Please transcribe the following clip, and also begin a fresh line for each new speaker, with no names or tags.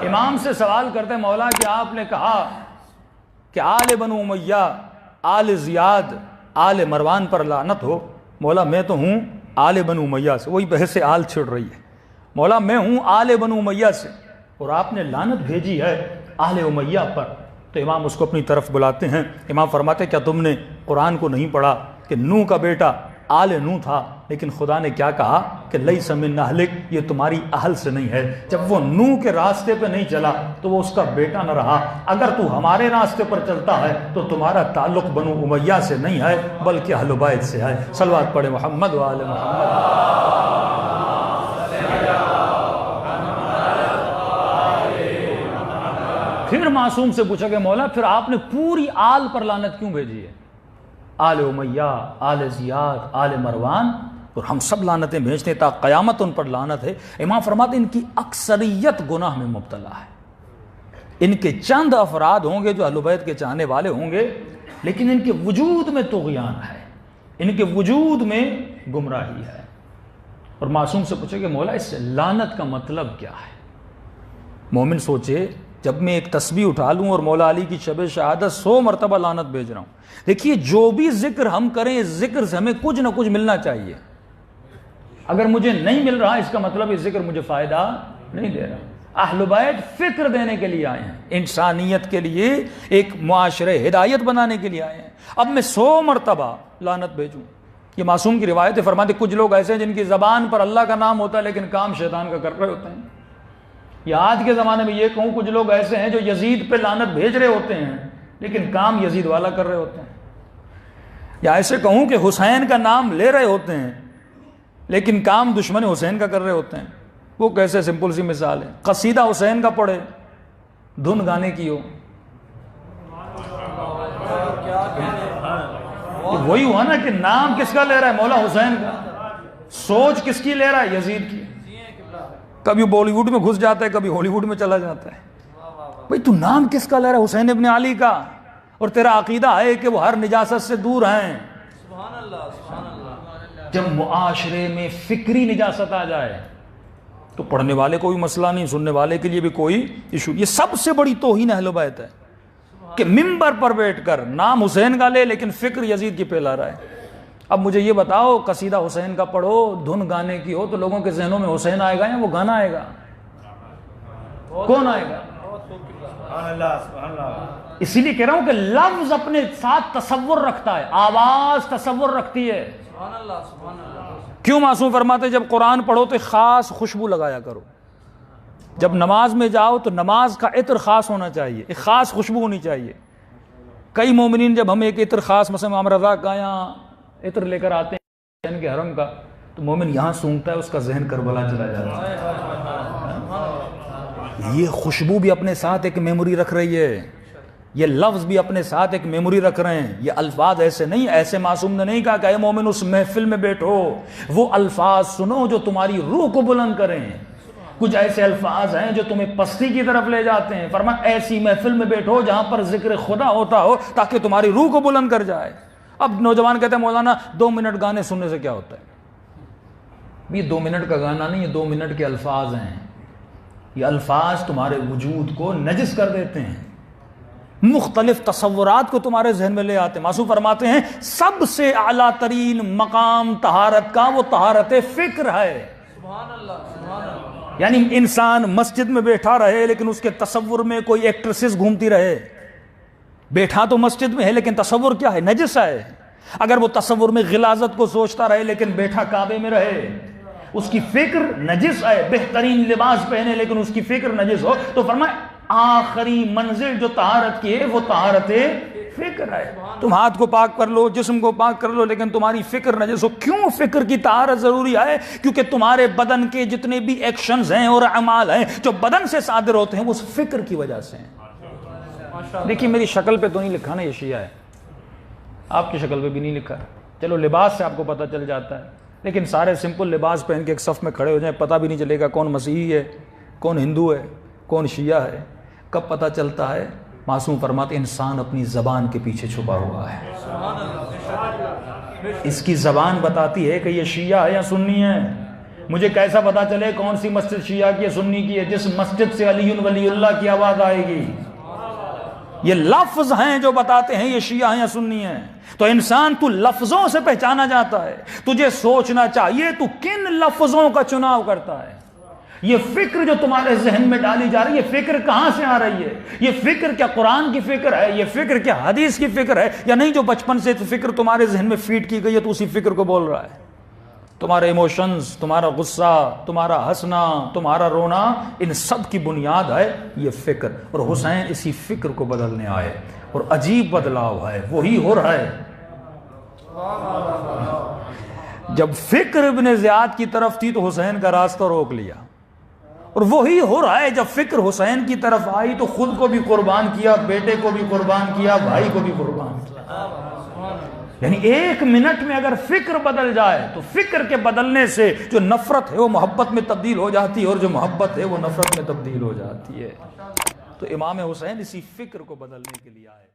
امام سے سوال کرتے مولا کہ آپ نے کہا کہ آل بنو امیہ، آل زیاد، آل مروان پر لعنت ہو۔ مولا میں تو ہوں آل بنو امیہ سے، وہی بحث سے آل چھڑ رہی ہے۔ مولا میں ہوں آل بنو امیہ سے، اور آپ نے لعنت بھیجی ہے آل امیہ پر۔ تو امام اس کو اپنی طرف بلاتے ہیں۔ امام فرماتے کیا تم نے قرآن کو نہیں پڑھا کہ نوح کا بیٹا آل نوح تھا، لیکن خدا نے کیا کہا کہ لیس من اہلک، یہ تمہاری اہل سے نہیں ہے۔ جب وہ نوح کے راستے پہ نہیں چلا تو وہ اس کا بیٹا نہ رہا۔ اگر تو ہمارے راستے پر چلتا ہے تو تمہارا تعلق بنو امیہ سے نہیں ہے بلکہ اہل بیت سے ہے۔ صلوات پڑھے محمد و آل محمد۔ پھر معصوم سے پوچھا کہ مولا پھر آپ نے پوری آل پر لعنت کیوں بھیجی ہے؟ آل امیہ، آل زیاد، آل مروان، اور ہم سب لعنتیں بھیجتے ہیں تا قیامت ان پر لعنت ہے۔ امام فرماتے ہیں ان کی اکثریت گناہ میں مبتلا ہے۔ ان کے چند افراد ہوں گے جو اہل بیت کے چاہنے والے ہوں گے، لیکن ان کے وجود میں طغیان ہے، ان کے وجود میں گمراہی ہے۔ اور معصوم سے پوچھے کہ مولا اس لعنت کا مطلب کیا ہے؟ مومن سوچے جب میں ایک تسبیح اٹھا لوں اور مولا علی کی شب شہادت 100 مرتبہ لعنت بھیج رہا ہوں، دیکھیے جو بھی ذکر ہم کریں اس ذکر سے ہمیں کچھ نہ کچھ ملنا چاہیے۔ اگر مجھے نہیں مل رہا اس کا مطلب یہ ذکر مجھے فائدہ نہیں دے رہا۔ اہل بیت فکر دینے کے لیے آئے ہیں، انسانیت کے لیے ایک معاشرے ہدایت بنانے کے لیے آئے ہیں۔ اب میں 100 مرتبہ لعنت بھیجوں؟ یہ معصوم کی روایت ہے، فرماتے کچھ لوگ ایسے ہیں جن کی زبان پر اللہ کا نام ہوتا ہے لیکن کام شیطان کا کر رہے ہوتے ہیں۔ یا آج کے زمانے میں یہ کہوں کچھ لوگ ایسے ہیں جو یزید پہ لعنت بھیج رہے ہوتے ہیں لیکن کام یزید والا کر رہے ہوتے ہیں۔ یا ایسے کہوں کہ حسین کا نام لے رہے ہوتے ہیں لیکن کام دشمن حسین کا کر رہے ہوتے ہیں۔ وہ کیسے؟ سمپل سی مثال ہے، قصیدہ حسین کا پڑھے، دھن گانے کی ہو، وہی ہوا نا کہ نام کس کا لے رہا ہے؟ مولا حسین کا۔ سوچ کس کی لے رہا ہے؟ یزید کی۔ کبھی بالی ووڈ میں گھس جاتا ہے، کبھی ہالی ووڈ میں چلا جاتا ہے۔ بھئی تو نام کس کا لے رہا ہے؟ حسین ابن علی کا، اور تیرا عقیدہ ہے کہ وہ ہر نجاست سے دور ہیں۔
سبحان اللہ، سبحان اللہ۔
جب معاشرے میں فکری نجاست آ جائے تو پڑھنے والے کو بھی مسئلہ نہیں، سننے والے کے لیے بھی کوئی ایشو۔ یہ سب سے بڑی توہین اہل بیت ہے کہ ممبر پر بیٹھ کر نام حسین کا لے لیکن فکر یزید کی پھیلا رہا ہے۔ اب مجھے یہ بتاؤ، قصیدہ حسین کا پڑھو، دھن گانے کی ہو، تو لوگوں کے ذہنوں میں حسین آئے گا یا وہ گانا آئے گا؟ کون آئے گا؟ اسی لیے کہہ رہا ہوں کہ لفظ اپنے ساتھ تصور رکھتا ہے، آواز تصور رکھتی ہے۔
سبحان اللہ، سبحان اللہ۔
کیوں معصوم فرماتے جب قرآن پڑھو تو خاص خوشبو لگایا کرو، جب نماز میں جاؤ تو نماز کا عطر خاص ہونا چاہیے، ایک خاص خوشبو ہونی چاہیے۔ کئی مومنین جب ہم ایک عطر خاص، مثلا امام رضا کا یہاں عطر لے کر آتے ہیں ان کے حرم کا، تو مومن یہاں سونگتا ہے اس کا ذہن کربلا چلا جاتا ہے۔ یہ خوشبو بھی اپنے ساتھ ایک میموری رکھ رہی ہے، یہ لفظ بھی اپنے ساتھ ایک میموری رکھ رہے ہیں۔ یہ الفاظ ایسے نہیں، ایسے معصوم نے نہیں کہا کہ اے مومن اس محفل میں بیٹھو، وہ الفاظ سنو جو تمہاری روح کو بلند کریں۔ کچھ ایسے الفاظ ہیں جو تمہیں پستی کی طرف لے جاتے ہیں، فرمایا ایسی محفل میں بیٹھو جہاں پر ذکر خدا ہوتا ہو تاکہ تمہاری روح کو بلند کر جائے۔ اب نوجوان کہتے ہیں مولانا 2 منٹ گانے سننے سے کیا ہوتا ہے؟ یہ 2 منٹ کا گانا نہیں، یہ 2 منٹ کے الفاظ ہیں۔ یہ الفاظ تمہارے وجود کو نجس کر دیتے ہیں، مختلف تصورات کو تمہارے ذہن میں لے آتے ہیں۔ معصوم فرماتے ہیں سب سے اعلیٰ ترین مقام طہارت کا وہ طہارت فکر ہے۔
سبحان اللہ، سبحان اللہ۔
یعنی انسان مسجد میں بیٹھا رہے لیکن اس کے تصور میں کوئی ایکٹریسز گھومتی رہے، بیٹھا تو مسجد میں ہے لیکن تصور کیا ہے؟ نجس ہے۔ اگر وہ تصور میں غلاظت کو سوچتا رہے لیکن بیٹھا کعبے میں رہے، اس کی فکر نجس ہے۔ بہترین لباس پہنے لیکن اس کی فکر نجس ہو، تو فرمایا آخری منزل جو طہارت کی ہے وہ طہارت فکر ہے۔ تم ہاتھ کو پاک کر لو، جسم کو پاک کر لو، لیکن تمہاری فکر نجس ہو۔ کیوں فکر کی طہارت ضروری ہے؟ کیونکہ تمہارے بدن کے جتنے بھی ایکشنز ہیں اور اعمال ہیں جو بدن سے صادر ہوتے ہیں وہ اس فکر کی وجہ سے ہیں۔ دیکھیے میری شکل پہ تو نہیں لکھا نا یہ شیعہ ہے، آپ کی شکل پہ بھی نہیں لکھا، چلو لباس سے آپ کو پتہ چل جاتا ہے، لیکن سارے سمپل لباس پہن کے ایک صف میں کھڑے ہو جائیں، پتہ بھی نہیں چلے گا کون مسیحی ہے، کون ہندو ہے، کون شیعہ ہے۔ کب پتہ چلتا ہے؟ معصوم فرماتے انسان اپنی زبان کے پیچھے چھپا ہوا ہے۔ اس کی زبان بتاتی ہے کہ یہ شیعہ ہے یا سنی ہے، مجھے کیسا پتا چلے کون سی مسجد شیعہ کی ہے سنی کی ہے؟ جس مسجد سے علی ولی اللہ کی آواز آئے گی۔ یہ لفظ ہیں جو بتاتے ہیں یہ شیعہ ہیں یا سنی ہیں۔ تو انسان تو لفظوں سے پہچانا جاتا ہے، تجھے سوچنا چاہیے تو کن لفظوں کا چناؤ کرتا ہے۔ یہ فکر جو تمہارے ذہن میں ڈالی جا رہی ہے، یہ فکر کہاں سے آ رہی ہے؟ یہ فکر کیا قرآن کی فکر ہے؟ یہ فکر کیا حدیث کی فکر ہے؟ یا نہیں جو بچپن سے فکر تمہارے ذہن میں فیڈ کی گئی ہے تو اسی فکر کو بول رہا ہے؟ تمہارے ایموشنز، تمہارا غصہ، تمہارا ہنسنا، تمہارا رونا، ان سب کی بنیاد ہے یہ فکر۔ اور حسین اسی فکر کو بدلنے آئے، اور عجیب بدلاؤ ہے، وہی ہو رہا ہے۔ جب فکر ابن زیاد کی طرف تھی تو حسین کا راستہ روک لیا، اور وہی ہو رہا ہے جب فکر حسین کی طرف آئی تو خود کو بھی قربان کیا، بیٹے کو بھی قربان کیا، بھائی کو بھی قربان کیا۔ یعنی ایک منٹ میں اگر فکر بدل جائے تو فکر کے بدلنے سے جو نفرت ہے وہ محبت میں تبدیل ہو جاتی ہے، اور جو محبت ہے وہ نفرت میں تبدیل ہو جاتی ہے۔ تو امام حسین اسی فکر کو بدلنے کے لیے آئے۔